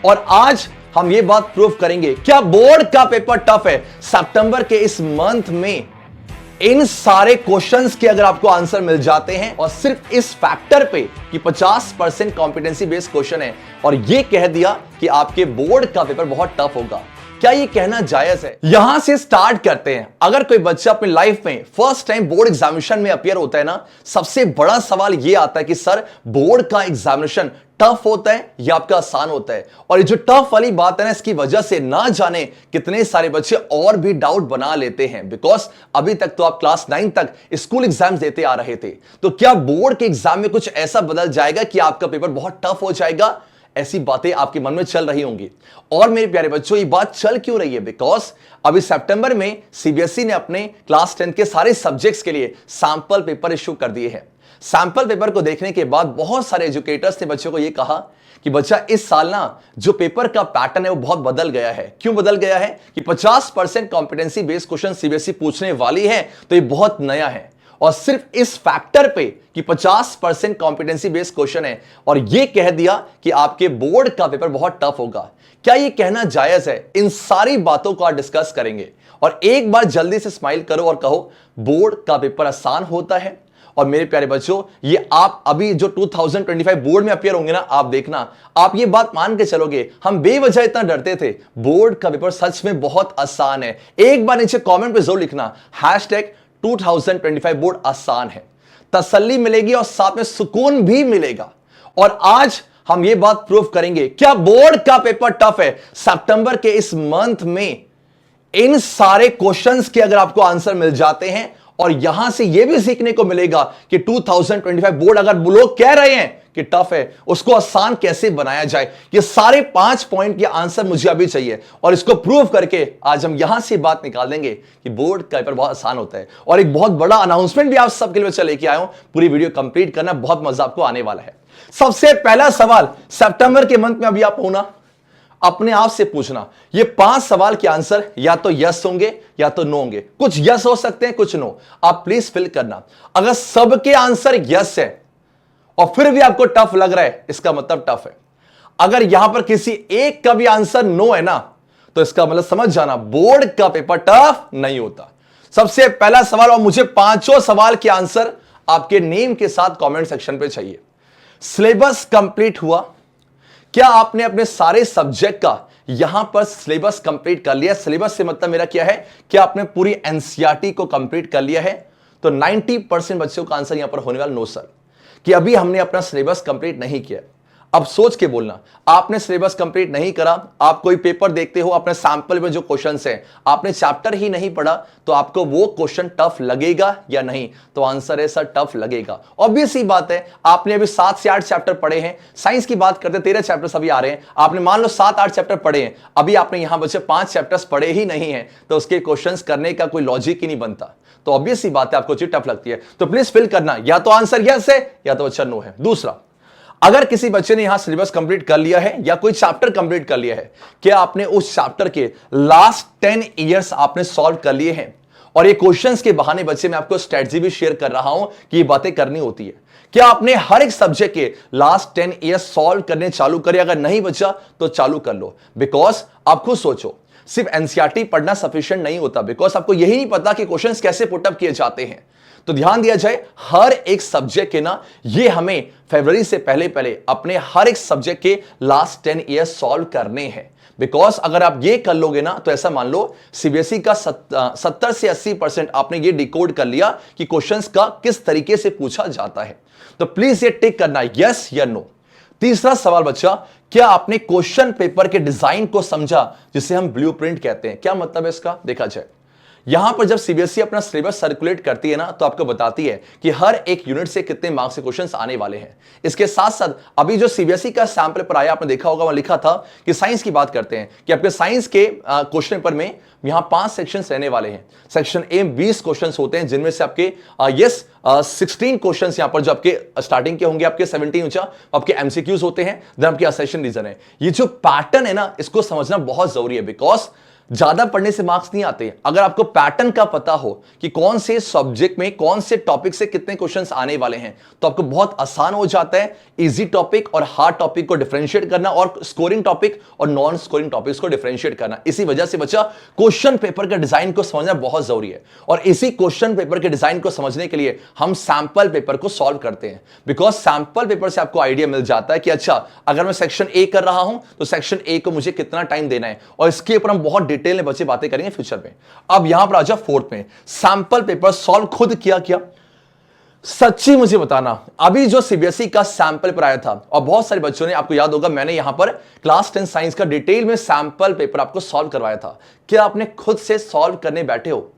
और आज हम ये बात प्रूव करेंगे, क्या बोर्ड का पेपर टफ है। सितंबर के इस मंथ में इन सारे क्वेश्चंस के अगर आपको आंसर मिल जाते हैं और सिर्फ इस फैक्टर पे कि 50% कॉम्पिटेंसी बेस्ड क्वेश्चन है और ये कह दिया कि आपके बोर्ड का पेपर बहुत टफ होगा, क्या ये कहना जायज है। यहां से स्टार्ट करते हैं। अगर कोई बच्चा अपनी लाइफ में फर्स्ट टाइम बोर्ड एग्जामिनेशन में अपीयर होता है ना, सबसे बड़ा सवाल ये आता है कि सर बोर्ड का एग्जामिनेशन टफ होता है या आपका आसान होता है। और ये जो टफ वाली बात है ना, इसकी वजह से ना जाने कितने सारे बच्चे और भी डाउट बना लेते हैं, बिकॉज अभी तक तो आप क्लास 9 तक स्कूल एग्जाम्स देते आ रहे थे। तो क्या बोर्ड के एग्जाम में कुछ ऐसा बदल जाएगा कि आपका पेपर बहुत टफ हो जाएगा? ऐसी बातें आपके मन में चल रही होंगी। और मेरे प्यारे बच्चों, ये बात चल क्यों रही है? बिकॉज अभी सितंबर में सीबीएसई ने अपने क्लास 10 के सारे सब्जेक्ट्स के लिए सैंपल पेपर इशू कर दिए हैं। सैंपल पेपर को देखने के बाद बहुत सारे एजुकेटर्स ने बच्चों को यह कहा कि बच्चा इस साल ना जो पेपर का पैटर्न है वो बहुत बदल गया है। क्यों बदल गया है? कि 50% कॉम्पिटेंसी बेस्ड क्वेश्चन सीबीएसई पूछने वाली है, तो ये बहुत नया है। और सिर्फ इस फैक्टर पे कि 50% कॉम्पिटेंसी बेस्ड क्वेश्चन है और ये कह दिया कि आपके बोर्ड का पेपर बहुत टफ होगा, क्या ये कहना जायज है? इन सारी बातों को आज डिस्कस करेंगे। और एक बार जल्दी से स्माइल करो और कहो बोर्ड का पेपर आसान होता है। और मेरे प्यारे बच्चों, ये आप अभी जो 2025 बोर्ड में अपीयर होंगे ना, आप देखना, आप ये बात मान के चलोगे हम बेवजह इतना डरते थे, बोर्ड का पेपर सच में बहुत आसान है। एक बार नीचे कमेंट पे जरूर लिखना #2025 बोर्ड आसान है। तसल्ली मिलेगी और साथ में सुकून भी मिलेगा। और आज हम ये बात प्रूव करेंगे, क्या बोर्ड का पेपर टफ है। सितंबर के इस मंथ में इन सारे क्वेश्चंस के अगर आपको आंसर मिल जाते हैं और यहां से यह भी सीखने को मिलेगा कि 2025 बोर्ड अगर लोग कह रहे हैं कि टफ है, उसको आसान कैसे बनाया जाए। ये सारे 5 पॉइंट के आंसर मुझे अभी चाहिए और इसको प्रूव करके आज हम यहां से बात निकाल देंगे कि बोर्ड का पेपर बहुत आसान होता है। और एक बहुत बड़ा अनाउंसमेंट भी आप सबके लिए लेके आया हूं, पूरी वीडियो कंप्लीट करना, बहुत मजा आपको आने वाला है। सबसे पहला सवाल, सितंबर के मंथ में अभी आप हो ना, अपने आप से पूछना, ये 5 सवाल के आंसर या तो यस होंगे या तो नो होंगे। कुछ यस हो सकते हैं, कुछ नो। आप प्लीज फिल करना। अगर सबके आंसर यस है और फिर भी आपको टफ लग रहा है, इसका मतलब टफ है। अगर यहां पर किसी एक का भी आंसर नो है ना, तो इसका मतलब समझ जाना बोर्ड का पेपर टफ नहीं होता। सबसे पहला सवाल, और मुझे 5 सवाल के आंसर आपके नेम के साथ कमेंट सेक्शन पे चाहिए। सिलेबस कंप्लीट हुआ? क्या आपने अपने सारे सब्जेक्ट का यहां पर सिलेबस कंप्लीट कर लिया? सिलेबस से मतलब मेरा क्या है, क्या आपने पूरी एनसीईआरटी को कंप्लीट कर लिया है? तो 90% बच्चों का आंसर यहां पर होने वाला नो सर, कि अभी हमने अपना सिलेबस कंप्लीट नहीं किया। अब सोच के बोलना, आपने सिलेबस कंप्लीट नहीं करा, आप कोई पेपर देखते हो, अपने सैंपल में जो क्वेश्चंस हैं, आपने चैप्टर ही नहीं पढ़ा, तो आपको वो क्वेश्चन टफ लगेगा या नहीं? तो आंसर है सर टफ लगेगा। ऑब्वियस ही बात है, आपने अभी 7 से 8 चैप्टर पढ़े हैं। साइंस की बात करते 13 चैप्टर्स अभी आ रहे हैं, आपने मान लो 7-8 चैप्टर पढ़े हैं, अभी आपने यहां बच्चे 5 चैप्टर्स पढ़े ही नहीं है, तो उसके क्वेश्चन करने का कोई लॉजिक ही नहीं बनता। तो ऑब्वियस ही बात है, आपको चीज टफ लगती है। तो प्लीज फिल करना, या तो आंसर यस है या तो बच्चा नो है। दूसरा, अगर किसी बच्चे ने यहां सिलेबस कंप्लीट कर लिया है या कोई चैप्टर कंप्लीट कर लिया है, क्या आपने उस चैप्टर के लास्ट 10 ईयर्स आपने सॉल्व कर लिए हैं? और ये क्वेश्चंस के बहाने बच्चे मैं आपको स्ट्रेटजी भी शेयर कर रहा हूं कि ये बातें करनी होती है। क्या आपने हर एक सब्जेक्ट के लास्ट 10 ईयर्स सॉल्व करने चालू करे? अगर नहीं बचा तो चालू कर लो, बिकॉज आप खुद सोचो, सिर्फ एनसीईआरटी पढ़ना सफिशिएंट नहीं होता, बिकॉज आपको यही नहीं पता कि क्वेश्चंस कैसे पुटअप किए जाते हैं। तो ध्यान दिया जाए, हर एक सब्जेक्ट के ना, ये हमें फरवरी से पहले पहले अपने हर एक सब्जेक्ट के लास्ट 10 ईयर्स सॉल्व करने हैं। बिकॉज अगर आप ये कर लोगे ना, तो ऐसा मान लो सीबीएसई का 70 से 80% आपने ये डिकोड कर लिया कि क्वेश्चंस का किस तरीके से पूछा जाता है। तो प्लीज ये टिक करना, यस या नो। तीसरा सवाल बच्चा, क्या आपने क्वेश्चन पेपर के डिजाइन को समझा, जिसे हम ब्लूप्रिंट कहते हैं? क्या मतलब है इसका, देखा जाए। यहां पर जब सीबीएसई अपना सिलेबस सर्कुलेट करती है ना, तो आपको बताती है कि हर एक यूनिट से कितने मार्क्स के क्वेश्चंस आने वाले हैं। इसके साथ साथ अभी जो सीबीएसई का सैंपल पर आया, आपने देखा होगा, वहां लिखा था कि साइंस की बात करते हैं कि आपके साइंस के क्वेश्चन पेपर में यहां 5 सेक्शंस रहने वाले हैं। सेक्शन ए 20 क्वेश्चंस होते हैं, जिनमें से आपके 16 क्वेश्चंस यहां पर जो आपके स्टार्टिंग के होंगे, आपके 17 ऊंचा आपके एमसीक्यूज होते हैं, देन आपके असेशन रीजन है। ये जो पैटर्न है ना, इसको समझना बहुत जरूरी है, बिकॉज ज्यादा पढ़ने से मार्क्स नहीं आते। अगर आपको पैटर्न का पता हो कि कौन से सब्जेक्ट में कौन से टॉपिक से कितने क्वेश्चंस आने वाले हैं, तो आपको बहुत आसान हो जाता है इजी टॉपिक और हार्ड टॉपिक को डिफरेंशिएट करना और स्कोरिंग टॉपिक और नॉन स्कोरिंग टॉपिक्स को डिफरेंशिएट करना। इसी वजह से बच्चा क्वेश्चन पेपर के डिजाइन को समझना बहुत जरूरी है, और इसी क्वेश्चन पेपर के डिजाइन को समझने के लिए हम सैंपल पेपर को सॉल्व करते हैं। बिकॉज सैंपल पेपर से आपको आइडिया मिल जाता है कि अच्छा, अगर मैं सेक्शन ए कर रहा हूं तो सेक्शन ए को मुझे कितना टाइम देना है, और इसके ऊपर हम बहुत डिटेल में बच्चे बातें करेंगे फ्यूचर में। अब यहां पर आ जाओ फोर्थ में, सैंपल पेपर सॉल्व खुद किया। सच्ची मुझे बताना, अभी जो सीबीएसई का सैंपल पेपर आया था, और बहुत सारे बच्चों ने, आपको याद होगा मैंने यहां पर क्लास 10 साइंस का डिटेल में सैंपल पेपर आपको सॉल्व करवाया था। क्या आपने खुद से सॉल्व करने बैठे हो?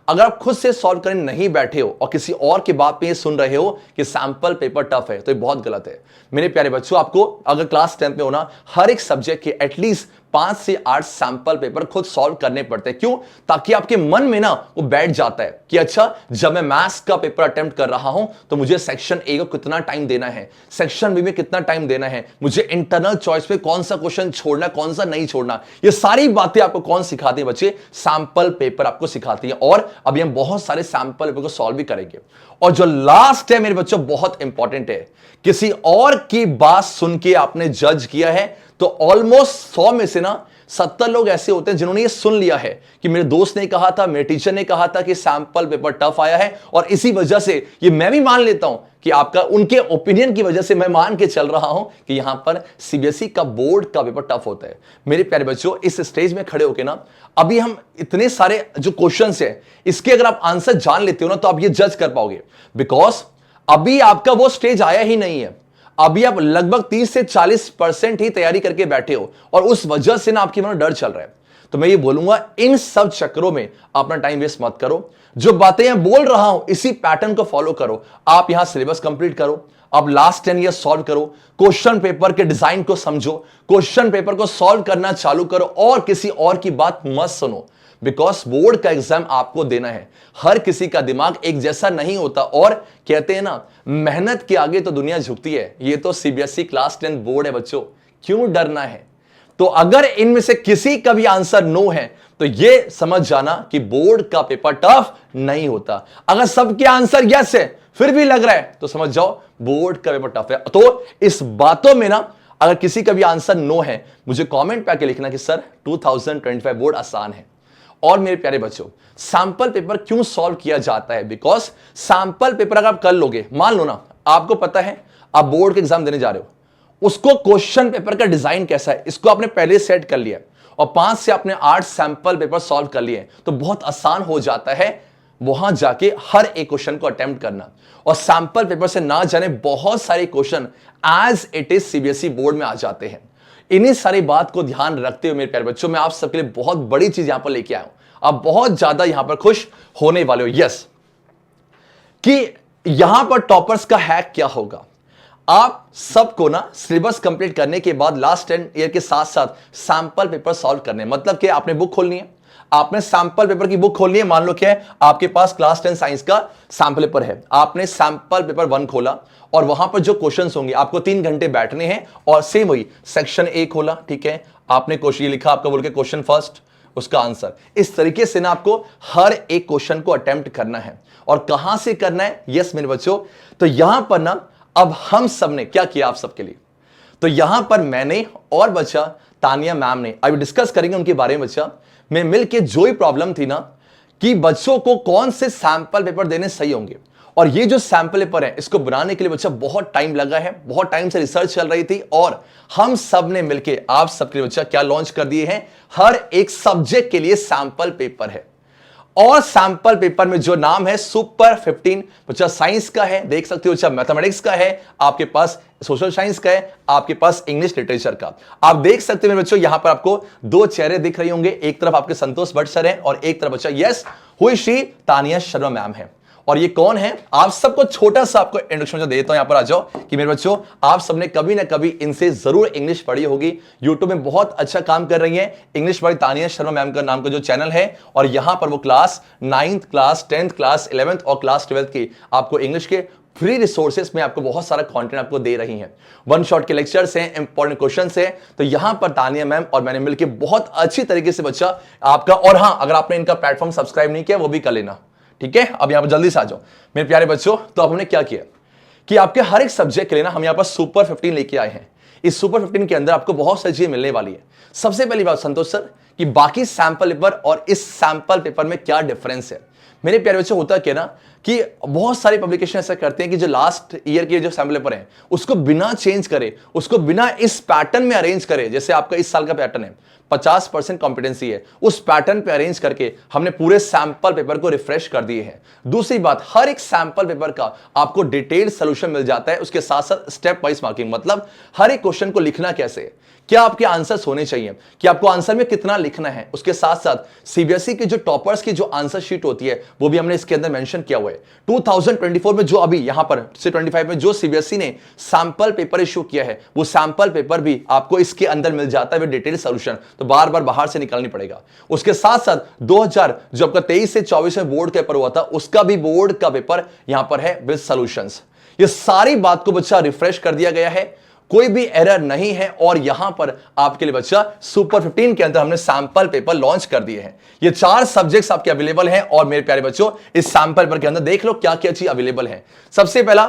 अगर आप खुद से सॉल्व करने नहीं बैठे हो और किसी और की बात पे ये सुन रहे हो कि सैंपल पेपर टफ है, तो ये बहुत गलत है। मेरे प्यारे बच्चों, आपको अगर क्लास 10 में होना, हर एक सब्जेक्ट के एटलीस्ट 5 से 8 सैंपल पेपर खुद सॉल्व करने पड़ते हैं। क्यों? ताकि आपके मन में ना वो बैठ जाता है कि अच्छा, जब मैं मैथ्स का पेपर अटेम्प्ट कर रहा हूं तो मुझे सेक्शन ए को कितना टाइम देना है, सेक्शन बी में कितना टाइम देना है, मुझे इंटरनल चॉइस पे कौन सा क्वेश्चन छोड़ना, कौन सा नहीं छोड़ना। ये सारी बातें आपको कौन सिखाते हैं? बच्चे सैंपल पेपर आपको सिखाती है। और अभी हम बहुत सारे सैंपल पेपर को सॉल्व भी करेंगे। और जो लास्ट है मेरे बच्चों, बहुत इंपॉर्टेंट है। किसी और की बात सुन के आपने जज किया है, तो ऑलमोस्ट 100 में से ना 70 लोग ऐसे होते हैं जिन्होंने ये सुन लिया है कि मेरे दोस्त ने कहा था, मेरे टीचर ने कहा था कि सैंपल पेपर टफ आया है, और इसी वजह से ये मैं भी मान लेता हूं कि आपका, उनके ओपिनियन की वजह से मैं मान के चल रहा हूं कि यहां पर सीबीएसई का बोर्ड का पेपर टफ होता है। मेरे प्यारे बच्चों, इस स्टेज में खड़े होके ना, अभी हम इतने सारे जो क्वेश्चंस हैं, इसके अगर आप आंसर जान लेते हो ना, तो आप ये जज कर पाओगे। बिकॉज अभी आपका वो स्टेज आया ही नहीं है। अभी आप लगभग 30 से 40% ही तैयारी करके बैठे हो, और उस वजह से ना आपके मन में डर चल रहा है। तो मैं ये बोलूंगा, इन सब चक्करों में अपना टाइम वेस्ट मत करो। जो बातें मैं बोल रहा हूं, इसी पैटर्न को फॉलो करो। आप यहां सिलेबस कंप्लीट करो, अब लास्ट 10 ईयर सॉल्व करो, क्वेश्चन पेपर के डिजाइन को समझो, क्वेश्चन पेपर को सॉल्व करना चालू करो, और किसी और की बात मत सुनो। बिकॉज बोर्ड का एग्जाम आपको देना है। हर किसी का दिमाग एक जैसा नहीं होता, और कहते हैं ना, मेहनत के आगे तो दुनिया झुकती है। ये तो सीबीएसई क्लास 10 बोर्ड है बच्चों, क्यों डरना है? तो अगर इनमें से किसी का भी आंसर नो है, तो ये समझ जाना कि बोर्ड का पेपर टफ नहीं होता। अगर सबके आंसर यस है, फिर भी लग रहा है, तो समझ जाओ बोर्ड का पेपर टफ है। तो इस बातों में ना, अगर किसी का भी आंसर नो है, मुझे कमेंट पे आके लिखना कि सर 2025 बोर्ड आसान है। और मेरे प्यारे बच्चों, सैंपल पेपर क्यों सॉल्व किया जाता है? बिकॉज सैंपल पेपर अगर आप कर लोगे, मान लो ना, आपको पता है आप बोर्ड के एग्जाम देने जा रहे हो, उसको क्वेश्चन पेपर का डिजाइन कैसा है, इसको आपने पहले सेट कर लिया, और 5 से आपने 8 सैंपल पेपर सॉल्व कर लिए, तो बहुत आसान हो जाता है वहां जाके हर एक क्वेश्चन को अटेम्प्ट करना। और सैंपल पेपर से ना जाने बहुत सारे question as it is CBSE board में आ जाते हैं। इन्हीं सारी बात को ध्यान रखते हुए मेरे प्यारे बच्चों, मैं आप सबके लिए बहुत बड़ी चीज यहां पर लेके आया हूं। आप बहुत ज्यादा यहां पर खुश होने वाले हो। यस, कि यहां पर टॉपर्स का हैक क्या होगा? आप सबको ना सिलेबस कंप्लीट करने के बाद लास्ट 10 ईयर के साथ साथ सैंपल पेपर सॉल्व करने, मतलब कि आपने बुक खोलनी है, आपने सैंपल पेपर की बुक खोलनी है। मान लो क्या है, आपके पास क्लास 10 साइंस का सैंपल पेपर है, आपने सैंपल पेपर 1 खोला, और वहां पर जो क्वेश्चंस होंगे आपको 3 घंटे बैठने हैं, और सेम वही सेक्शन ए खोला, ठीक है, आपने क्वेश्चन लिखा, आपका बोल के क्वेश्चन फर्स्ट, उसका आंसर। इस तरीके से ना आपको हर एक क्वेश्चन को अटेम्प्ट करना है। और कहां से करना है? यस मेरे बच्चों, तो यहां पर ना अब हम सब ने क्या किया आप सबके लिए, तो यहां पर मैंने और बच्चा तानिया मैम ने, अभी डिस्कस करेंगे उनके बारे में बच्चा, में मिलके जो ही प्रॉब्लम थी ना कि बच्चों को कौन से सैंपल पेपर देने सही होंगे, और ये जो सैंपल पेपर है इसको बनाने के लिए बच्चा बहुत टाइम लगा है, बहुत टाइम से रिसर्च चल रही थी, और हम सब ने मिलके आप सबके लिए बच्चा क्या लॉन्च कर दिए हैं, हर एक सब्जेक्ट के लिए सैंपल पेपर है। और सैंपल पेपर में जो नाम है सुपर 15, बच्चा साइंस का है, देख सकते हो, बच्चा मैथमेटिक्स का है, आपके पास सोशल साइंस का है, आपके पास इंग्लिश लिटरेचर का। आप देख सकते हो बच्चों, यहां पर आपको 2 चेहरे दिख रहे होंगे, एक तरफ आपके संतोष भट्ट सर हैं, और एक तरफ बच्चा यस हुई श्री तानिया शर्मा मैम है। और ये कौन है? आप सबको छोटा सा आपको इंट्रोडक्शन देता हूं, यहां पर आ जाओ, कि मेरे बच्चों आप सबने कभी ना कभी इनसे जरूर इंग्लिश पढ़ी होगी। यूट्यूब में बहुत अच्छा काम कर रही है इंग्लिश वाली तानिया शर्मा मैम का नाम का जो चैनल है, और यहां पर वो class 9th class 10th class 11th और क्लास 12th की आपको इंग्लिश के फ्री रिसोर्सेस में आपको बहुत सारा कंटेंट आपको दे रही हैं। वन शॉट के लेक्चर्स हैं, इंपॉर्टेंट क्वेश्चंस हैं। तो यहां पर तानिया मैम और मैंने मिलकर बहुत अच्छी तरीके से बच्चा आपका, और हां, अगर आपने इनका प्लेटफॉर्म सब्सक्राइब नहीं किया वो भी कर लेना, ठीक है। अब यहां पर जल्दी से आ जाओ मेरे प्यारे बच्चों। तो अब हमने क्या किया कि आपके हर एक सब्जेक्ट के लिए ना हम यहां पर सुपर 15 लेके आए हैं। इस सुपर 15 के अंदर आपको बहुत सारी चीजें मिलने वाली है। सबसे पहली बात संतोष सर कि बाकी सैंपल पेपर और इस सैंपल पेपर में क्या डिफरेंस है। मेरे प्यारे बच्चों, होता क्या ना कि बहुत सारे पब्लिकेशन ऐसा करते हैं कि जो लास्ट ईयर के जो सैंपल पेपर हैं उसको बिना चेंज करे, उसको बिना इस पैटर्न में अरेंज करे, जैसे आपका इस साल का पैटर्न है 50% कॉम्पिटेंसी है, उस पैटर्न पे अरेंज करके हमने पूरे सैंपल पेपर को रिफ्रेश कर दिए हैं। दूसरी बात, हर एक सैंपल पेपर का आपको डिटेल्ड सॉल्यूशन मिल जाता है, उसके साथ साथ स्टेप वाइज मार्किंग, मतलब हर एक क्वेश्चन को लिखना कैसे है, क्या आपके आंसर्स होने चाहिए, कि आपको आंसर में कितना लिखना है। उसके साथ साथ सीबीएसई के जो टॉपर्स की जो आंसर शीट होती है वो भी हमने इसके अंदर मेंशन किया हुआ है। 2024 में जो अभी यहां पर से 25 में जो सीबीएसई ने सैंपल पेपर इशू किया है वो सैंपल पेपर भी आपको इसके अंदर मिल जाता है विद डिटेल्ड सॉल्यूशन, तो बार बार बाहर से निकालनी पड़ेगा। उसके साथ साथ 2000 जो आपका 23 से 24 में बोर्ड का पेपर हुआ था उसका भी बोर्ड का पेपर यहां पर है विद सॉल्यूशंस। ये सारी बात को बच्चा रिफ्रेश कर दिया गया है, कोई भी एरर नहीं है। और यहां पर आपके लिए बच्चा सुपर 15 के अंदर हमने सैंपल पेपर लॉन्च कर दिए हैं। ये 4 सब्जेक्ट्स आपके अवेलेबल हैं और मेरे प्यारे बच्चों इस सैंपल पेपर के अंदर देख लो क्या क्या चीज अवेलेबल है। सबसे पहला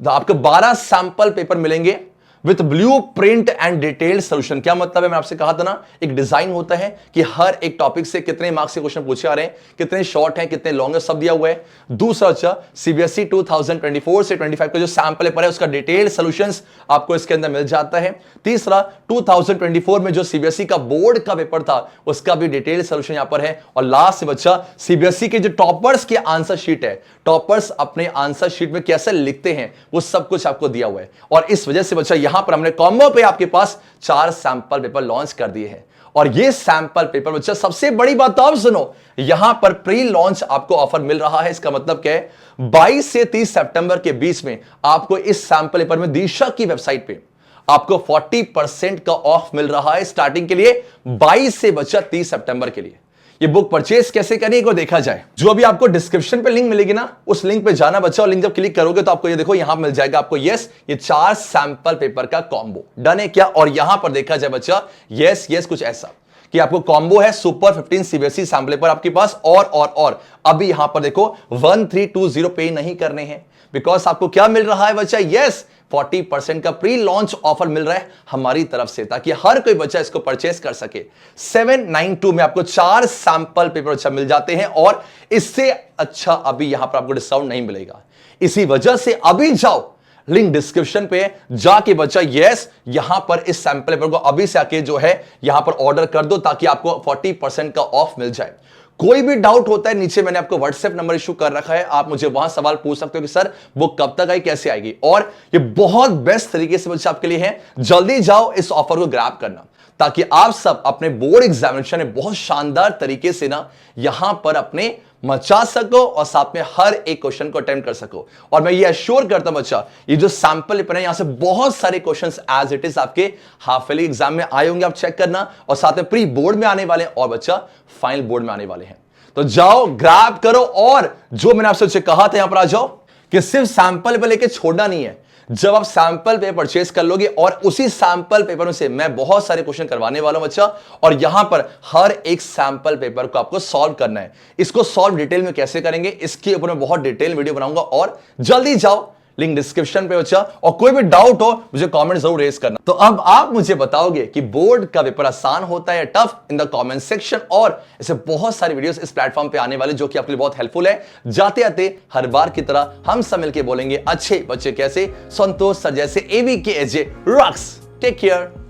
आपको 12 सैंपल पेपर मिलेंगे with blue print and detailed solution. क्या मतलब है, मैं आपसे कहा था ना, एक डिजाइन होता है कि हर एक टॉपिक से कितने मार्क्स के क्वेश्चन पूछे आ रहे हैं, कितने शॉर्ट हैं, कितने लॉन्ग है, सब दिया हुआ है। दूसरा अच्छा, सीबीएसई 2024 से 25 का जो सैंपल पेपर है उसका डिटेल्ड सॉल्यूशंस आपको इसके अंदर मिल जाता है। तीसरा, 2024 में जो सीबीएसई का बोर्ड का पेपर था उसका भी डिटेल्ड सॉल्यूशन यहां पर है। और लास्ट बच्चा, सीबीएसई के जो टॉपर्स के आंसर शीट है, टॉपर्स अपने आंसर शीट में कैसे लिखते हैं वो सब कुछ आपको दिया हुआ है। और इस वजह से बच्चा यहां पर हमने कॉम्बो पे आपके पास 4 सैंपल पेपर लॉन्च कर दिए हैं। और ये सैंपल पेपर बच्चा, सबसे बड़ी बात तो आप सुनो, यहां पर प्री लॉन्च आपको ऑफर मिल रहा है। इसका मतलब क्या है, 22 से 30 सितंबर के बीच में आपको इस सैंपल पेपर में दिशा की वेबसाइट पे आपको 40% का ऑफ मिल रहा है स्टार्टिंग के लिए, 22 से बच्चा 30 सितंबर के लिए। ये बुक परचेज कैसे करनी को देखा जाए, जो अभी आपको डिस्क्रिप्शन पे लिंक मिलेगी ना, उस लिंक पे जाना बच्चा, और लिंक जब क्लिक करोगे तो आपको ये देखो यहां मिल जाएगा आपको यस, ये 4 सैंपल पेपर का कॉम्बो डन है क्या। और यहां पर देखा जाए बच्चा, यस यस कुछ ऐसा कि आपको कॉम्बो है सुपर 15 सीबीएसई सैंपल पेपर आपके पास, और अभी यहां पर देखो 1320 पे नहीं करने हैं, बिकॉज आपको क्या मिल रहा है बच्चा, यस 40% का प्री लॉन्च ऑफर मिल रहा है हमारी तरफ से, ताकि हर कोई बच्चा इसको परचेस कर सके। 792 में आपको 4 सैंपल पेपर अच्छा मिल जाते हैं, और इससे अच्छा अभी यहां पर आपको डिस्काउंट नहीं मिलेगा। इसी वजह से अभी जाओ, लिंक डिस्क्रिप्शन पे जाके बच्चा यस यहां पर इस सैंपल पेपर को अभी से आके जो है यहां पर ऑर्डर कर दो, ताकि आपको 40% का ऑफ मिल जाए। कोई भी डाउट होता है, नीचे मैंने आपको व्हाट्सएप नंबर इशू कर रखा है, आप मुझे वहां सवाल पूछ सकते हो कि सर वो कब तक आई, कैसे आएगी। और ये बहुत बेस्ट तरीके से बच्चा आपके लिए है, जल्दी जाओ इस ऑफर को ग्रैब करना, ताकि आप सब अपने बोर्ड एग्जामिनेशन में बहुत शानदार तरीके से ना यहां पर अपने मचा सको और साथ में हर एक क्वेश्चन को अटेम्प्ट कर सको। और मैं ये एश्योर करता हूं बच्चा, ये जो सैंपल पेपर है यहां से बहुत सारे क्वेश्चंस एज इट इज आपके हाफ ईयरली एग्जाम में आए होंगे, आप चेक करना, और साथ में प्री बोर्ड में आने वाले हैं, और बच्चा फाइनल बोर्ड में आने वाले हैं। तो जाओ ग्रैब करो, और जो मैंने आपसे कहा था यहां पर आ जाओ कि सिर्फ सैंपल पेपर लेके छोड़ना नहीं है। जब आप सैंपल पेपर परचेज कर लोगे और उसी सैंपल पेपर से मैं बहुत सारे क्वेश्चन करवाने वाला हूं बच्चा, और यहां पर हर एक सैंपल पेपर को आपको सॉल्व करना है। इसको सॉल्व डिटेल में कैसे करेंगे इसके ऊपर मैं बहुत डिटेल वीडियो बनाऊंगा, और जल्दी जाओ, लिंक डिस्क्रिप्शन पे बच्चा। और कोई भी डाउट हो मुझे कमेंट जरूर रेज करना। तो अब आप मुझे बताओगे कि बोर्ड का पेपर आसान होता है tough, in the comment section. और ऐसे बहुत सारी वीडियोस इस प्लेटफॉर्म पे आने वाले जो कि आपके लिए बहुत हेल्पफुल है। जाते आते हर बार की तरह हम सब मिलकर बोलेंगे अच्छे बच्चे कैसे, संतोष सर जैसे, AVK AJ rocks. Take care.